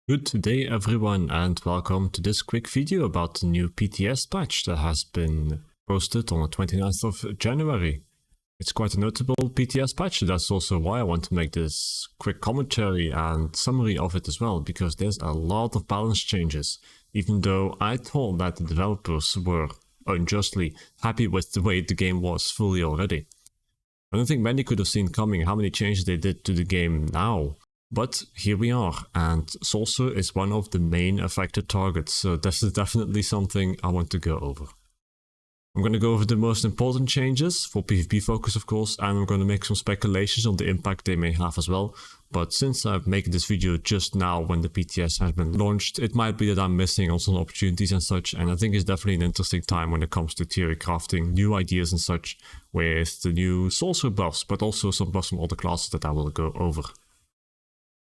Good day everyone and welcome to this quick video about the new PTS patch that has been posted on the 29th of January. It's quite a notable PTS patch, that's also why I want to make this quick commentary and summary of it as well, because there's a lot of balance changes, even though I thought that the developers were unjustly happy with the way the game was fully already. I don't think many could have seen coming how many changes they did to the game now. But here we are, and Sorcer is one of the main affected targets, so this is definitely something I want to go over. I'm going to go over the most important changes, for PvP focus of course, and I'm going to make some speculations on the impact they may have as well. But since I'm making this video just now when the PTS has been launched, it might be that I'm missing on some opportunities and such, and I think it's definitely an interesting time when it comes to theory crafting, new ideas and such, with the new Sorcer buffs, but also some buffs from other classes that I will go over.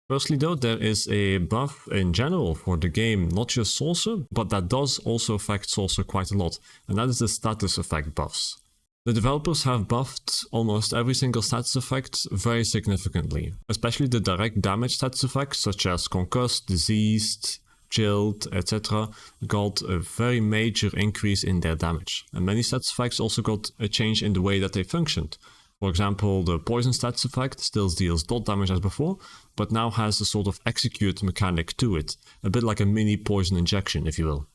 Firstly though, there is a buff in general for the game, not just Sorcer, but that does also affect Sorcer quite a lot, and that is the status effect buffs. The developers have buffed almost every single status effect very significantly, especially the direct damage status effects such as concussed, diseased, chilled, etc. got a very major increase in their damage, and many status effects also got a change in the way that they functioned. For example, the poison stats effect still deals dot damage as before, but now has a sort of execute mechanic to it, a bit like a mini poison injection if you will.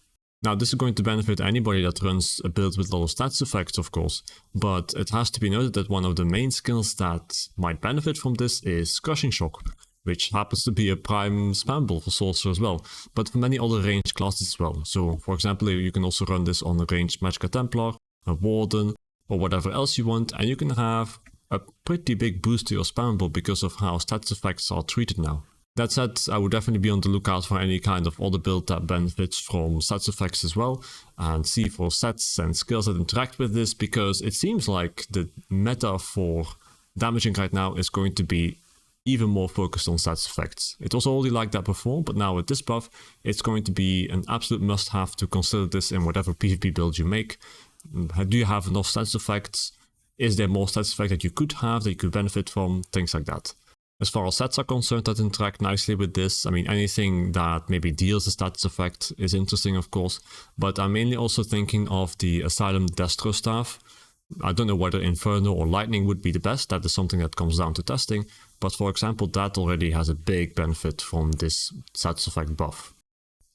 Now this is going to benefit anybody that runs a build with a lot of stats effects of course, but it has to be noted that one of the main skills that might benefit from this is Crushing Shock, which happens to be a prime spamble for Sorcerer as well, but for many other ranged classes as well. So for example, you can also run this on a ranged Magicka Templar, a Warden, or whatever else you want, and you can have a pretty big boost to your spammable because of how stats effects are treated now. That said, I would definitely be on the lookout for any kind of other build that benefits from stats effects as well, and see for sets and skills that interact with this, because it seems like the meta for damaging right now is going to be even more focused on stats effects. It was already like that before, but now with this buff, it's going to be an absolute must-have to consider this in whatever PvP build you make. Do you have enough stats effects? Is there more stats effect that you could have, that you could benefit from? Things like that. As far as sets are concerned that interact nicely with this, I mean anything that maybe deals a status effect is interesting of course, but I'm mainly also thinking of the Asylum Destro staff. I don't know whether Inferno or Lightning would be the best, that is something that comes down to testing, but for example that already has a big benefit from this status effect buff.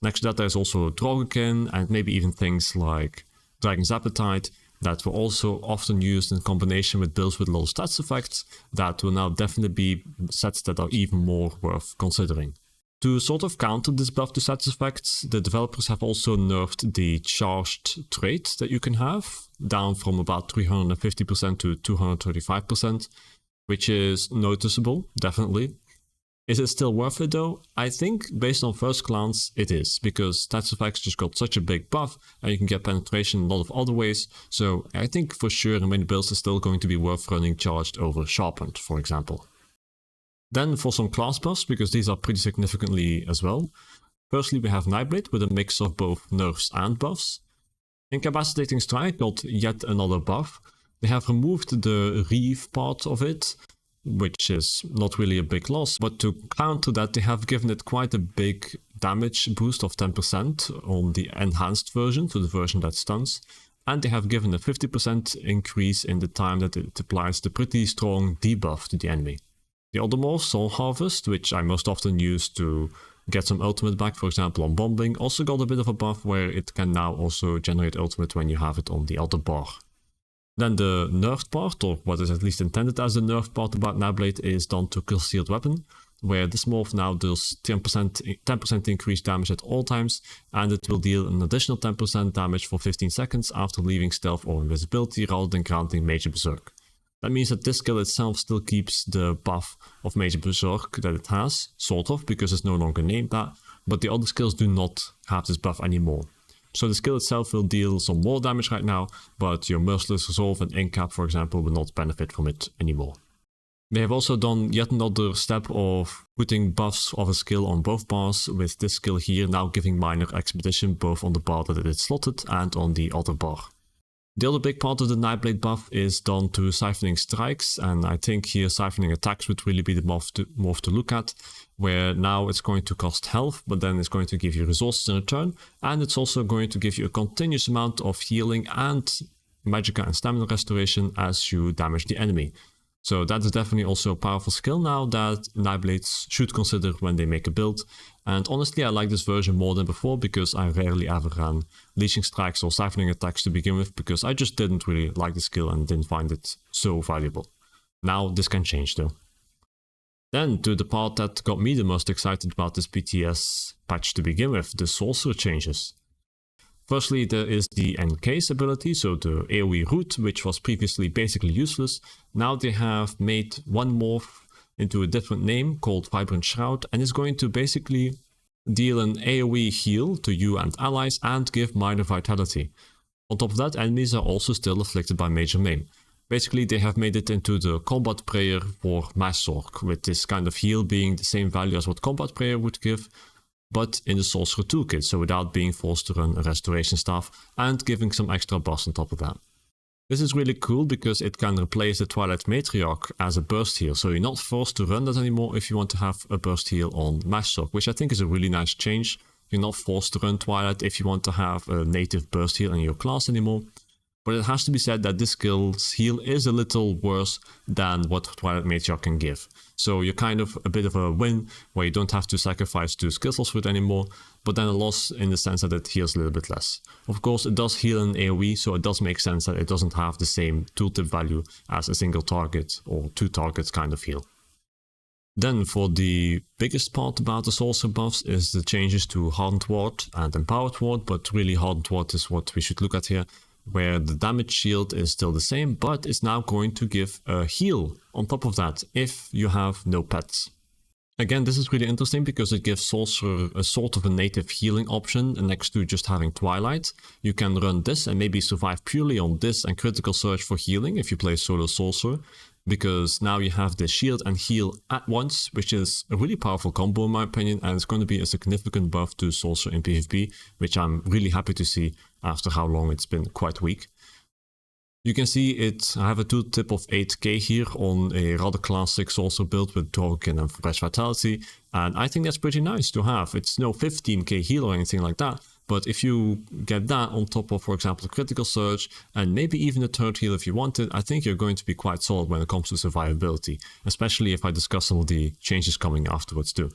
Next to that there's also Drogokin and maybe even things like Dragon's Appetite that were also often used in combination with builds with low stats effects that will now definitely be sets that are even more worth considering. To sort of counter this buff to stats effects, the developers have also nerfed the charged trait that you can have, down from about 350% to 235%, which is noticeable, definitely. Is it still worth it though? I think based on first glance it is, because stats effects just got such a big buff and you can get penetration in a lot of other ways, so I think for sure in many builds it's still going to be worth running charged over sharpened, for example. Then for some class buffs, because these are pretty significantly as well. Firstly we have Nightblade with a mix of both nerfs and buffs. Incapacitating Strike got yet another buff. They have removed the Reeve part of it, which is not really a big loss, but to counter that they have given it quite a big damage boost of 10% on the enhanced version, so the version that stuns, and they have given a 50% increase in the time that it applies the pretty strong debuff to the enemy. The other more, Soul Harvest, which I most often use to get some ultimate back, for example on bombing, also got a bit of a buff where it can now also generate ultimate when you have it on the other bar. Then the nerfed part, or what is at least intended as the nerfed part about Nightblade, is done to Concealed Weapon, where this morph now does 10% increased damage at all times, and it will deal an additional 10% damage for 15 seconds after leaving stealth or invisibility rather than granting Major Berserk. That means that this skill itself still keeps the buff of Major Berserk that it has, sort of, because it's no longer named that, but the other skills do not have this buff anymore. So the skill itself will deal some more damage right now, but your Merciless Resolve and Incap, for example, will not benefit from it anymore. They have also done yet another step of putting buffs of a skill on both bars, with this skill here now giving minor expedition both on the bar that it is slotted and on the other bar. The other big part of the Nightblade buff is done to siphoning strikes, and I think here siphoning attacks would really be the move to look at, where now it's going to cost health, but then it's going to give you resources in return, and it's also going to give you a continuous amount of healing and magicka and stamina restoration as you damage the enemy. So that is definitely also a powerful skill now that Nightblades should consider when they make a build. And honestly, I like this version more than before because I rarely ever ran leeching strikes or siphoning attacks to begin with, because I just didn't really like the skill and didn't find it so valuable. Now this can change though. Then to the part that got me the most excited about this PTS patch to begin with, the Sorcer changes. Firstly, there is the encase ability, so the AoE root, which was previously basically useless. Now they have made one morph into a different name called Vibrant Shroud, and is going to basically deal an AoE heal to you and allies and give minor vitality. On top of that, enemies are also still afflicted by major maim. Basically, they have made it into the combat prayer for Mass Sorc, with this kind of heal being the same value as what combat prayer would give, but in the Sorcerer toolkit, so without being forced to run a restoration staff and giving some extra buffs on top of that. This is really cool because it can replace the Twilight Matriarch as a burst heal, so you're not forced to run that anymore if you want to have a burst heal on Mass Sorc, which I think is a really nice change. You're not forced to run Twilight if you want to have a native burst heal in your class anymore. But it has to be said that this skill's heal is a little worse than what Twilight Matriarch can give. So you're kind of a bit of a win where you don't have to sacrifice 2 skill slots for it anymore, but then a loss in the sense that it heals a little bit less. Of course, it does heal in AoE, so it does make sense that it doesn't have the same tooltip value as a single target or 2 targets kind of heal. Then for the biggest part about the Sorcerer buffs is the changes to Hardened Ward and Empowered Ward, but really Hardened Ward is what we should look at here, where the damage shield is still the same, but it's now going to give a heal on top of that if you have no pets. Again, this is really interesting because it gives Sorcerer a sort of a native healing option next to just having Twilight. You can run this and maybe survive purely on this and Critical Surge for healing if you play solo Sorcerer, because now you have the shield and heal at once, which is a really powerful combo in my opinion, and it's going to be a significant buff to Sorcerer in PvP, which I'm really happy to see after how long it's been quite weak. You can see I have a tooltip of 8k here on a rather classic Sorcerer build with Drogen and Fresh Vitality, and I think that's pretty nice to have. It's no 15k heal or anything like that, but if you get that on top of, for example, a Critical Surge and maybe even a third heal if you want it, I think you're going to be quite solid when it comes to survivability, especially if I discuss some of the changes coming afterwards too.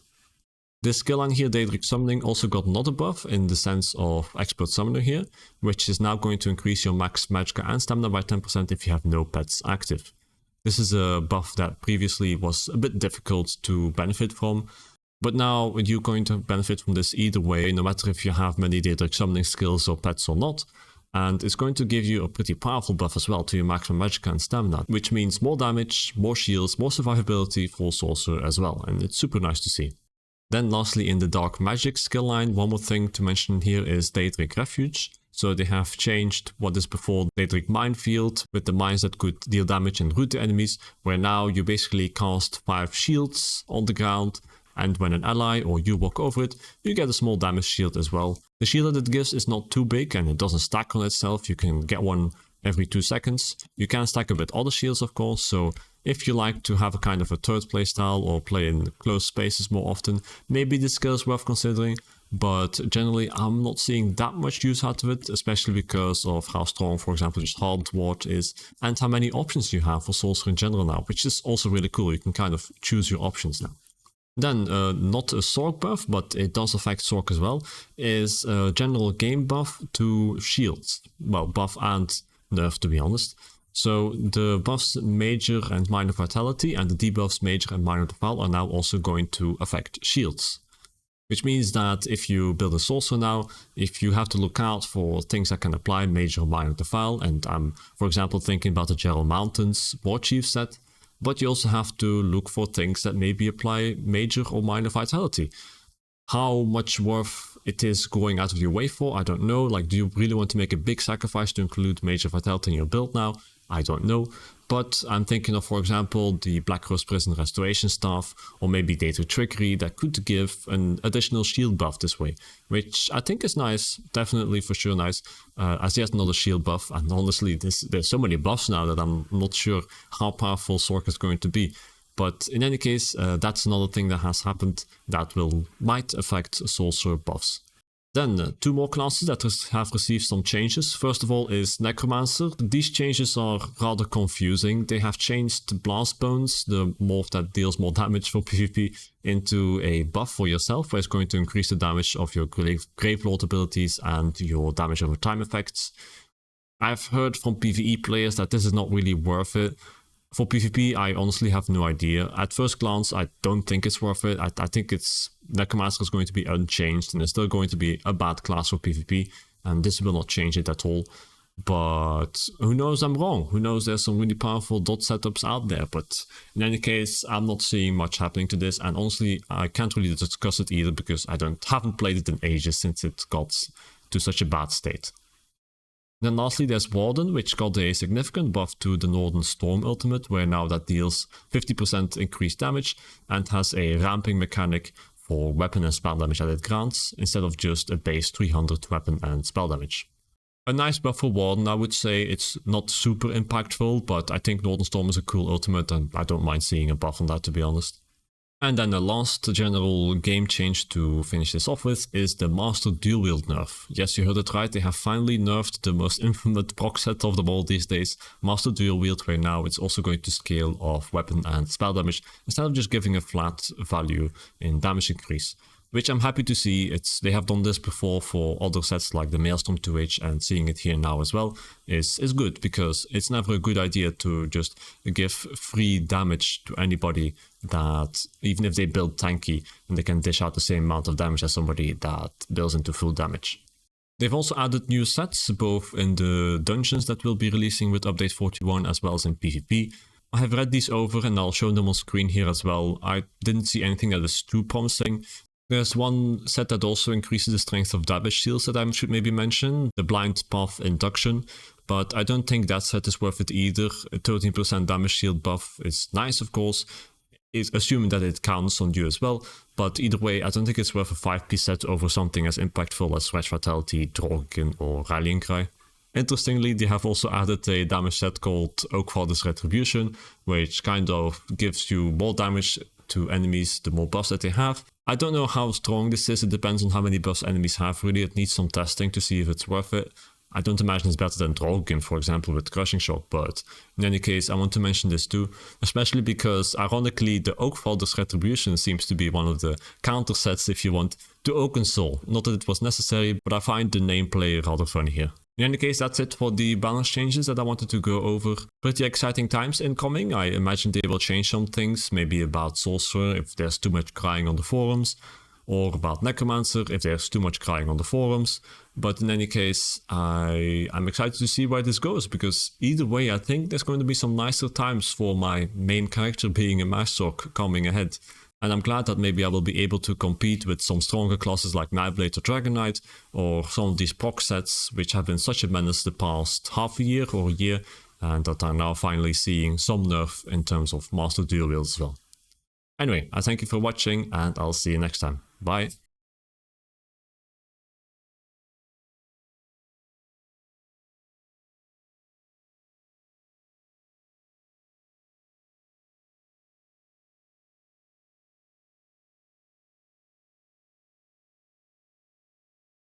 This skill line here, Daedric Summoning, also got another buff in the sense of Expert Summoner here, which is now going to increase your max magicka and stamina by 10% if you have no pets active. This is a buff that previously was a bit difficult to benefit from, but now you're going to benefit from this either way, no matter if you have many Daedric Summoning skills or pets or not. And it's going to give you a pretty powerful buff as well to your maximum magicka and stamina, which means more damage, more shields, more survivability for Sorcerer as well, and it's super nice to see. Then lastly, in the Dark Magic skill line, one more thing to mention here is Daedric Refuge. So they have changed what is before Daedric Minefield with the mines that could deal damage and root the enemies, where now you basically cast 5 shields on the ground, and when an ally or you walk over it, you get a small damage shield as well. The shield that it gives is not too big and it doesn't stack on itself. You can get one every 2 seconds. You can stack it with other shields, of course, so if you like to have a kind of a third playstyle or play in closed spaces more often, maybe this skill is worth considering, but generally I'm not seeing that much use out of it, especially because of how strong, for example, just Hardened Ward is, and how many options you have for Sorcerer in general now, which is also really cool. You can kind of choose your options now. Then, not a Sorc buff, but it does affect Sorc as well, is a general game buff to shields. Well, buff and nerf, to be honest. So the buffs Major and Minor Vitality and the debuffs Major and Minor Defile are now also going to affect shields. Which means that if you build a Sorcerer now, if you have to look out for things that can apply Major or Minor Defile, and I'm, for example, thinking about the Gerald Mountains War Chief set, but you also have to look for things that maybe apply Major or Minor Vitality. How much worth it is going out of your way for, I don't know. Like, do you really want to make a big sacrifice to include Major Vitality in your build now? I don't know. But I'm thinking of, for example, the Black Rose Prison Restoration Staff, or maybe Data Trickery that could give an additional shield buff this way, which I think is nice, definitely for sure nice, as yet another shield buff. And honestly, there's so many buffs now that I'm not sure how powerful Sorc is going to be. But in any case, that's another thing that has happened that might affect Sorcerer buffs. Then, two more classes that have received some changes. First of all is Necromancer. These changes are rather confusing. They have changed Blast Bones, the morph that deals more damage for PvP, into a buff for yourself, where it's going to increase the damage of your Gravelord abilities and your damage over time effects. I've heard from PvE players that this is not really worth it. For PvP, I honestly have no idea. At first glance, I don't think it's worth it. I think Necromancer is going to be unchanged and it's still going to be a bad class for PvP, and this will not change it at all. But who knows, I'm wrong. Who knows, there's some really powerful dot setups out there. But in any case, I'm not seeing much happening to this, and honestly, I can't really discuss it either because I haven't played it in ages since it got to such a bad state. Then lastly, there's Warden, which got a significant buff to the Northern Storm ultimate, where now that deals 50% increased damage and has a ramping mechanic for weapon and spell damage that it grants, instead of just a base 300 weapon and spell damage. A nice buff for Warden, I would say. It's not super impactful, but I think Northern Storm is a cool ultimate and I don't mind seeing a buff on that, to be honest. And then the last general game change to finish this off with is the Master Dual Wield nerf. Yes, you heard it right, they have finally nerfed the most infamous proc set of them all these days, Master Dual Wield, where now it's also going to scale off weapon and spell damage, instead of just giving a flat value in damage increase. Which I'm happy to see. They have done this before for other sets like the Maelstrom 2H, and seeing it here now as well is good, because it's never a good idea to just give free damage to anybody that, even if they build tanky, and they can dish out the same amount of damage as somebody that builds into full damage. They've also added new sets, both in the dungeons that will be releasing with update 41 as well as in PvP. I have read these over and I'll show them on screen here as well. I didn't see anything that is too promising. There's one set that also increases the strength of damage shields that I should maybe mention, the Blind Path Induction, but I don't think that set is worth it either. A 13% damage shield buff is nice, of course, assuming that it counts on you as well, but either way, I don't think it's worth a 5p set over something as impactful as Thresh Fatality, Drogen or Rallying Cry. Interestingly, they have also added a damage set called Oakfather's Retribution, which kind of gives you more damage to enemies the more buffs that they have. I don't know how strong this is, it depends on how many buffs enemies have really, it needs some testing to see if it's worth it. I don't imagine it's better than Drogen, for example, with Crushing Shock, but in any case, I want to mention this too, especially because, ironically, the Oakfather's Retribution seems to be one of the counter sets, if you want, to Oaken Soul. Not that it was necessary, but I find the nameplay rather funny here. In any case, that's it for the balance changes that I wanted to go over. Pretty exciting times incoming. I imagine they will change some things, maybe about Sorcerer if there's too much crying on the forums, or about Necromancer if there's too much crying on the forums. But in any case, I'm excited to see where this goes, because either way, I think there's going to be some nicer times for my main character being a Sorc coming ahead. And I'm glad that maybe I will be able to compete with some stronger classes like Nightblade or Dragon Knight, or some of these proc sets which have been such a menace the past half a year or a year, and that are now finally seeing some nerf in terms of Master Dual Wields as well. Anyway, I thank you for watching and I'll see you next time. Bye!